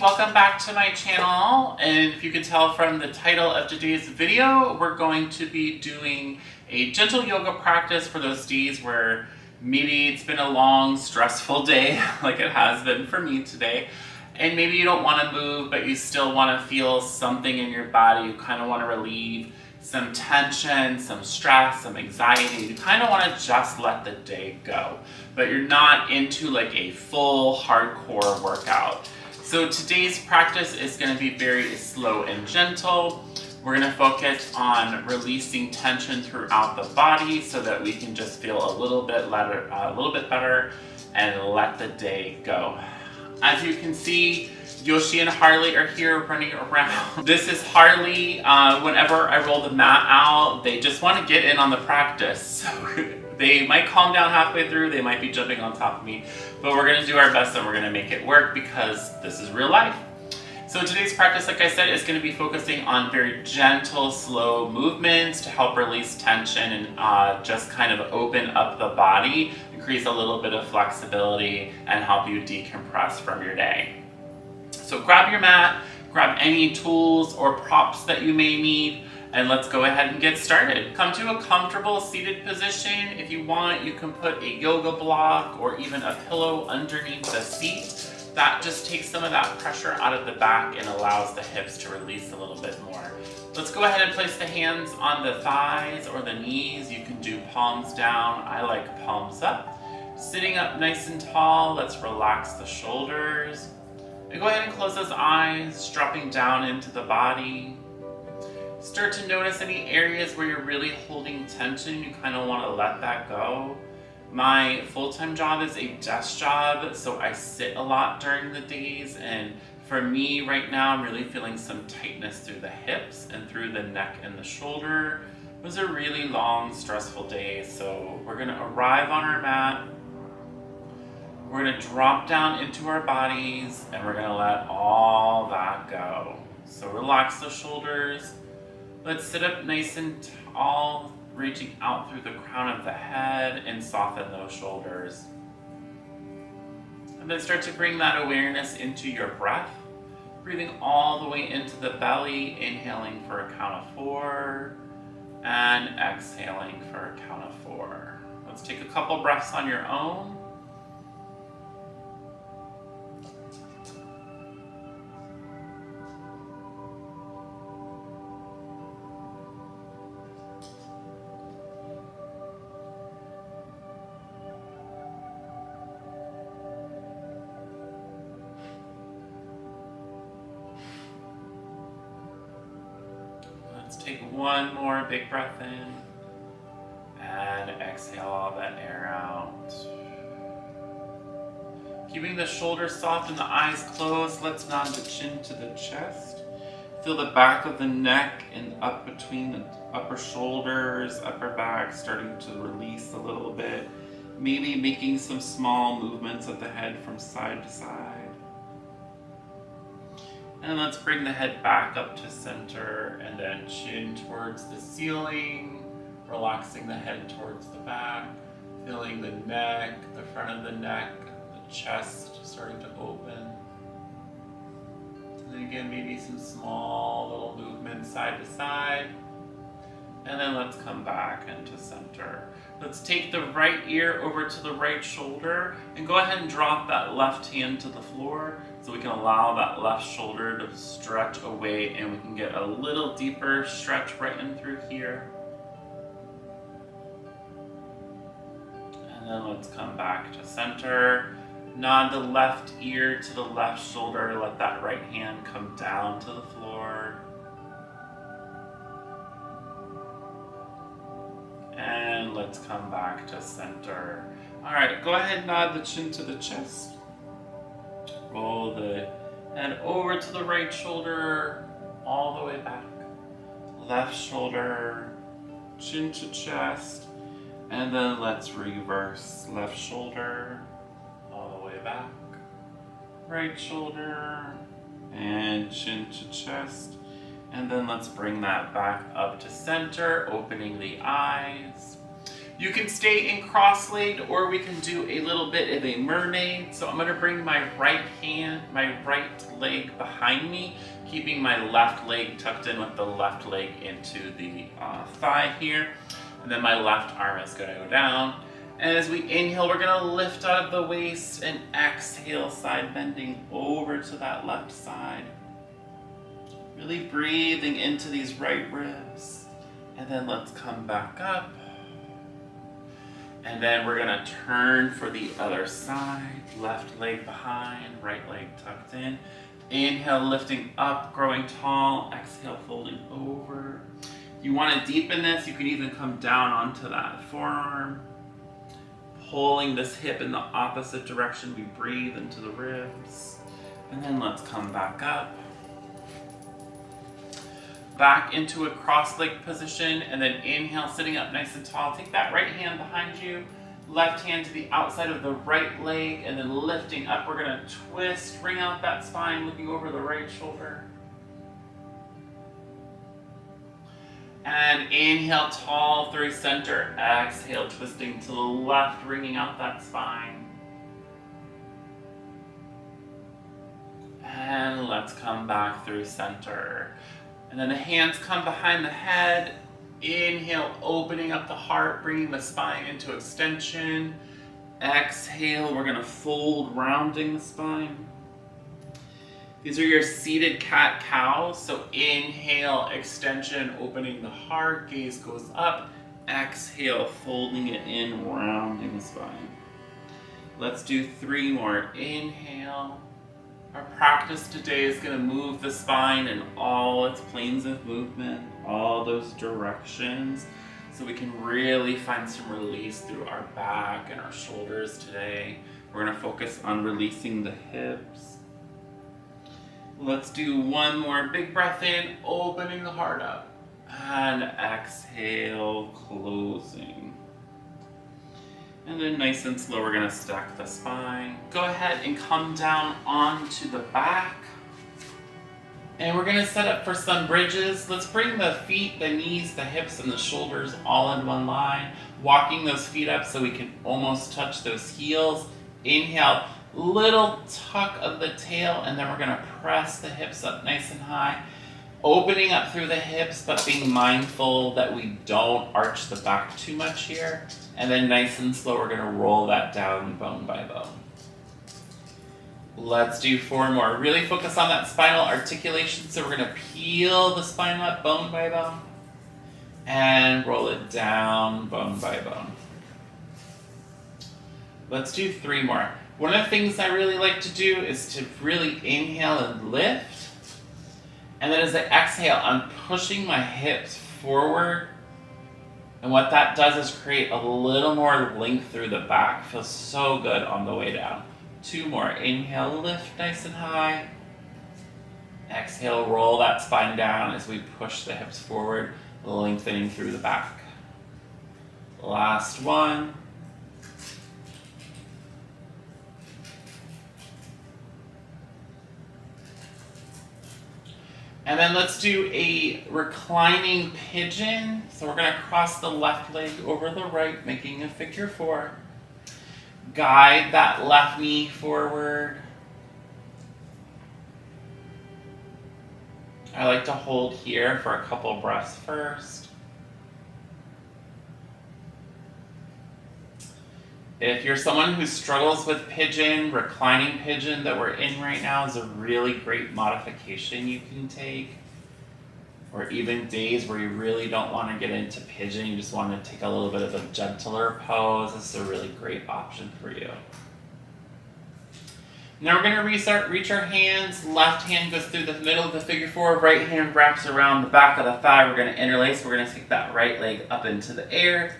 welcome back to my channel. And if you can tell from the title of today's video, we're going to be doing a gentle yoga practice for those days where maybe it's been a long, stressful day, like it has been for me today. And maybe you don't want to move, but you still want to feel something in your body. You kind of want to relieve some tension, some stress, some anxiety. You kind of want to just let the day go, but you're not into like a full hardcore workout. So today's practice is going to be very slow and gentle. We're going to focus on releasing tension throughout the body so that we can just feel a little bit better and let the day go. As you can see, Yoshi and Harley are here running around. This is Harley. Whenever I roll the mat out, they just want to get in on the practice. So they might calm down halfway through, they might be jumping on top of me, but we're going to do our best and we're going to make it work because this is real life. So today's practice, like I said, is going to be focusing on very gentle, slow movements to help release tension and just kind of open up the body, increase a little bit of flexibility, and help you decompress from your day. So grab your mat, grab any tools or props that you may need, and let's go ahead and get started. Come to a comfortable seated position. If you want, you can put a yoga block or even a pillow underneath the seat. That just takes some of that pressure out of the back and allows the hips to release a little bit more. Let's go ahead and place the hands on the thighs or the knees. You can do palms down. I like palms up. Sitting up nice and tall, let's relax the shoulders. And go ahead and close those eyes, dropping down into the body. Start to notice any areas where you're really holding tension. You kind of want to let that go. My full-time job is a desk job, so I sit a lot during the days, and for me right now, I'm really feeling some tightness through the hips and through the neck and the shoulder. It was a really long, stressful day, so we're gonna arrive on our mat. We're gonna drop down into our bodies, and we're gonna let all that go. So relax the shoulders. Let's sit up nice and tall, reaching out through the crown of the head and soften those shoulders. And then start to bring that awareness into your breath, breathing all the way into the belly, inhaling for a count of 4, and exhaling for a count of 4. Let's take a couple breaths on your own. Take one more big breath in and exhale all that air out. Keeping the shoulders soft and the eyes closed, let's nod the chin to the chest. Feel the back of the neck and up between the upper shoulders, upper back starting to release a little bit. Maybe making some small movements of the head from side to side. And let's bring the head back up to center and then chin towards the ceiling, relaxing the head towards the back, feeling the neck, the front of the neck, the chest starting to open. And then again, maybe some small little movements side to side. And then let's come back into center. Let's take the right ear over to the right shoulder and go ahead and drop that left hand to the floor so we can allow that left shoulder to stretch away and we can get a little deeper stretch right in through here. And then let's come back to center. Nod the left ear to the left shoulder. Let that right hand come down to the floor. And let's come back to center. All right, go ahead and nod the chin to the chest. Roll the head over to the right shoulder, all the way back. Left shoulder, chin to chest. And then let's reverse. Left shoulder, all the way back. Right shoulder, and chin to chest. And then let's bring that back up to center, opening the eyes. You can stay in cross-legged, or we can do a little bit of a mermaid. So I'm gonna bring my right leg behind me, keeping my left leg tucked in with the left leg into the thigh here. And then my left arm is gonna go down. And as we inhale, we're gonna lift out of the waist and exhale, side bending over to that left side. Really breathing into these right ribs. And then let's come back up. And then we're gonna turn for the other side. Left leg behind, right leg tucked in. Inhale, lifting up, growing tall. Exhale, folding over. If you wanna deepen this, you can even come down onto that forearm. Pulling this hip in the opposite direction. We breathe into the ribs. And then let's come back up. Back into a cross-legged position, and then inhale, sitting up nice and tall. Take that right hand behind you, left hand to the outside of the right leg, and then lifting up. We're gonna twist, ring out that spine, looking over the right shoulder. And inhale, tall through center. Exhale, twisting to the left, ringing out that spine. And let's come back through center. And then the hands come behind the head. Inhale, opening up the heart, bringing the spine into extension. Exhale, we're gonna fold, rounding the spine. These are your seated cat-cows. So inhale, extension, opening the heart, gaze goes up. Exhale, folding it in, rounding the spine. Let's do 3 more. Inhale. Our practice today is going to move the spine in all its planes of movement, all those directions, so we can really find some release through our back and our shoulders today. We're going to focus on releasing the hips. Let's do 1 more big breath in, opening the heart up, and exhale, closing. And then nice and slow, we're gonna stack the spine. Go ahead and come down onto the back. And we're gonna set up for some bridges. Let's bring the feet, the knees, the hips, and the shoulders all in one line. Walking those feet up so we can almost touch those heels. Inhale, little tuck of the tail, and then we're gonna press the hips up nice and high. Opening up through the hips, but being mindful that we don't arch the back too much here. And then nice and slow, we're gonna roll that down bone by bone. Let's do 4 more. Really focus on that spinal articulation. So we're gonna peel the spine up bone by bone and roll it down bone by bone. Let's do 3 more. One of the things I really like to do is to really inhale and lift. And then as I exhale, I'm pushing my hips forward. And what that does is create a little more length through the back. Feels so good on the way down. 2 more. Inhale, lift nice and high. Exhale, roll that spine down as we push the hips forward, lengthening through the back. Last one. And then let's do a reclining pigeon. So we're gonna cross the left leg over the right, making a figure 4. Guide that left knee forward. I like to hold here for a couple breaths first. If you're someone who struggles with pigeon, reclining pigeon that we're in right now is a really great modification you can take. Or even days where you really don't want to get into pigeon, you just want to take a little bit of a gentler pose. This is a really great option for you. Now we're going to reach our hands. Left hand goes through the middle of the figure 4. Right hand wraps around the back of the thigh. We're going to interlace. We're going to take that right leg up into the air.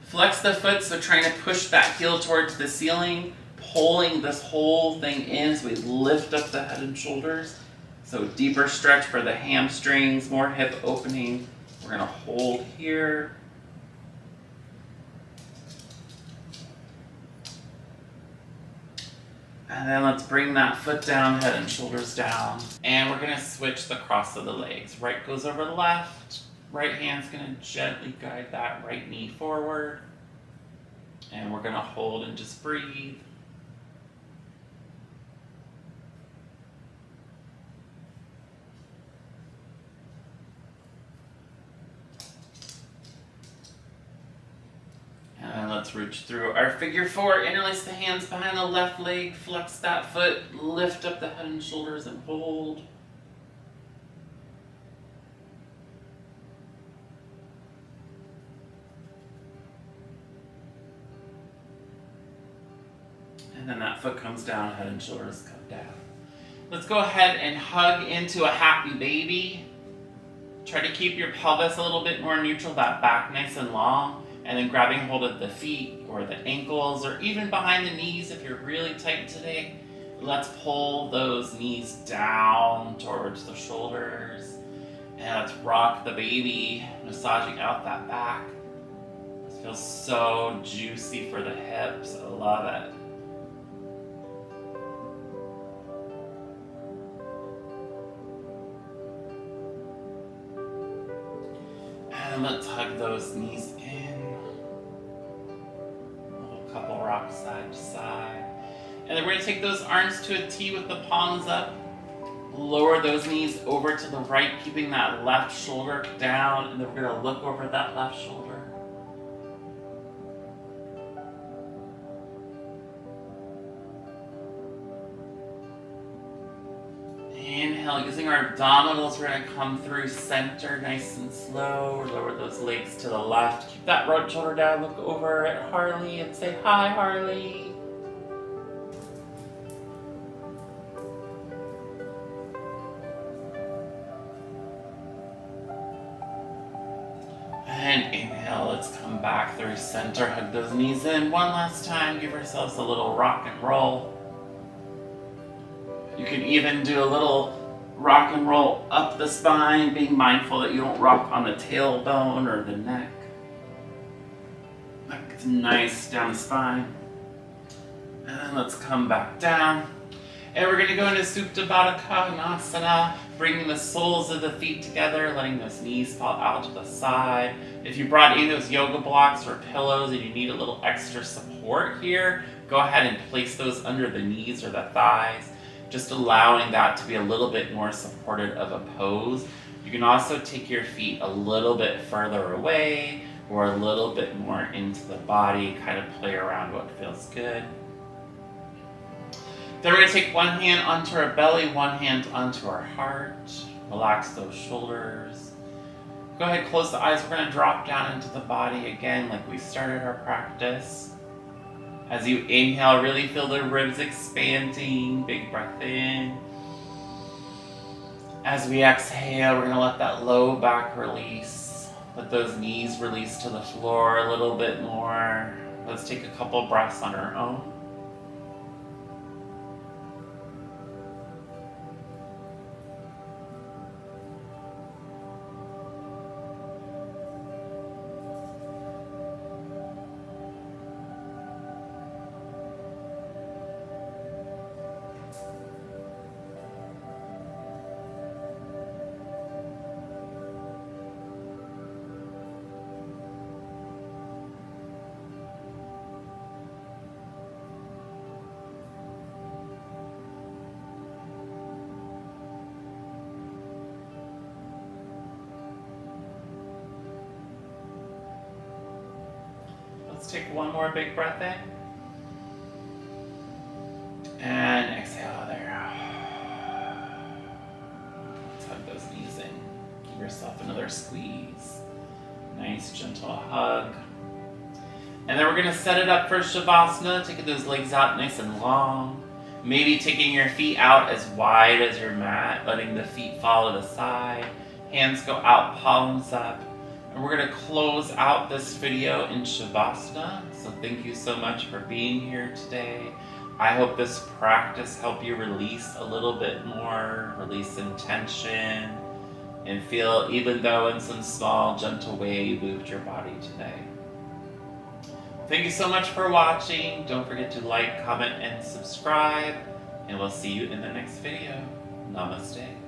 Flex the foot, so trying to push that heel towards the ceiling, pulling this whole thing in as we lift up the head and shoulders. So deeper stretch for the hamstrings, more hip opening. We're gonna hold here. And then let's bring that foot down, head and shoulders down. And we're gonna switch the cross of the legs. Right goes over left. Right hand's gonna gently guide that right knee forward. And we're gonna hold and just breathe. And let's reach through our figure four. Interlace the hands behind the left leg, flex that foot, lift up the head and shoulders and hold. And then that foot comes down, head and shoulders come down. Let's go ahead and hug into a happy baby. Try to keep your pelvis a little bit more neutral, that back nice and long, and then grabbing hold of the feet or the ankles or even behind the knees if you're really tight today. Let's pull those knees down towards the shoulders. And let's rock the baby, massaging out that back. This feels so juicy for the hips. I love it. And let's hug those knees in. A little couple rocks side to side. And then we're going to take those arms to a T with the palms up. Lower those knees over to the right, keeping that left shoulder down. And then we're going to look over that left shoulder. Inhale, using our abdominals, we're going to come through center nice and slow. Lower those legs to the left. Keep that right shoulder down. Look over at Harley and say, hi, Harley. And inhale, let's come back through center. Hug those knees in one last time. Give ourselves a little rock and roll. You can even do a little rock and roll up the spine, being mindful that you don't rock on the tailbone or the neck. It's nice down the spine. And let's come back down. And we're going to go into Supta Baddha Konasana, bringing the soles of the feet together, letting those knees fall out to the side. If you brought any of those yoga blocks or pillows and you need a little extra support here, go ahead and place those under the knees or the thighs, just allowing that to be a little bit more supportive of a pose. You can also take your feet a little bit further away or a little bit more into the body, kind of play around what feels good. Then we're going to take one hand onto our belly, one hand onto our heart. Relax those shoulders. Go ahead, close the eyes. We're going to drop down into the body again like we started our practice. As you inhale, really feel the ribs expanding. Big breath in. As we exhale, we're going to let that low back release. Let those knees release to the floor a little bit more. Let's take a couple breaths on our own. Let's take one more big breath in. And exhale there. Let's hug those knees in. Give yourself another squeeze. Nice, gentle hug. And then we're going to set it up for Shavasana, taking those legs out nice and long. Maybe taking your feet out as wide as your mat, letting the feet fall to the side. Hands go out, palms up. And we're going to close out this video in Shavasana. So thank you so much for being here today. I hope this practice helped you release a little bit more, release some tension, and feel, even though in some small, gentle way, you moved your body today. Thank you so much for watching. Don't forget to like, comment, and subscribe. And we'll see you in the next video. Namaste.